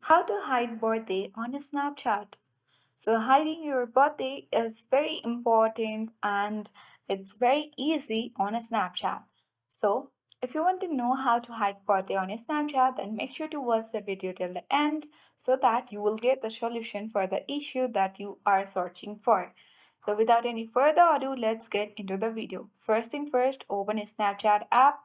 How to hide birthday on a Snapchat. So, hiding your birthday is very important and it's very easy on a Snapchat. So, if you want to know how to hide birthday on a Snapchat, then make sure to watch the video till the end so that you will get the solution for the issue that you are searching for. So, without any further ado, let's get into the video. First thing first, open a Snapchat app.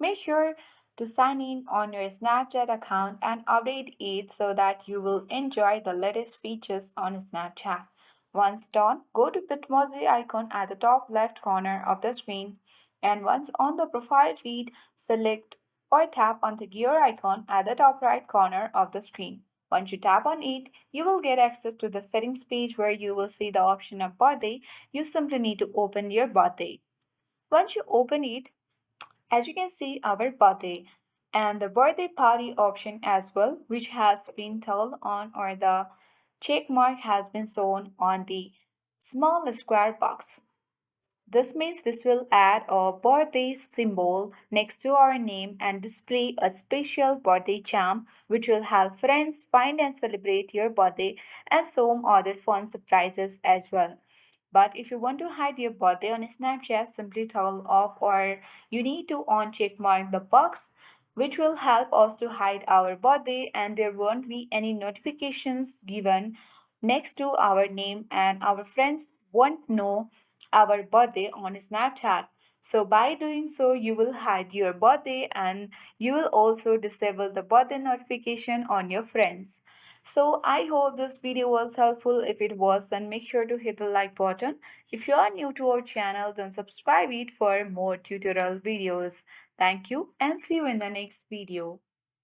Make sure to sign in on your Snapchat account and update it so that you will enjoy the latest features on Snapchat. Once done, go to Bitmoji icon at the top left corner of the screen, and once on the profile feed, select or tap on the gear icon at the top right corner of the screen. Once you tap on it, you will get access to the settings page where you will see the option of birthday. You simply need to open your birthday. Once you open it, as you can see, our birthday and the birthday party option as well, which has been turned on, or the check mark has been shown on the small square box. This means this will add a birthday symbol next to our name and display a special birthday charm which will help friends find and celebrate your birthday and some other fun surprises as well. But if you want to hide your birthday on Snapchat, simply toggle off or you need to on check mark the box which will help us to hide our birthday and there won't be any notifications given next to our name and our friends won't know our birthday on Snapchat. So by doing so, you will hide your birthday and you will also disable the birthday notification on your friends. So I hope this video was helpful. If it was, then make sure to hit the like button. If you are new to our channel, then subscribe it for more tutorial videos. Thank you and see you in the next video.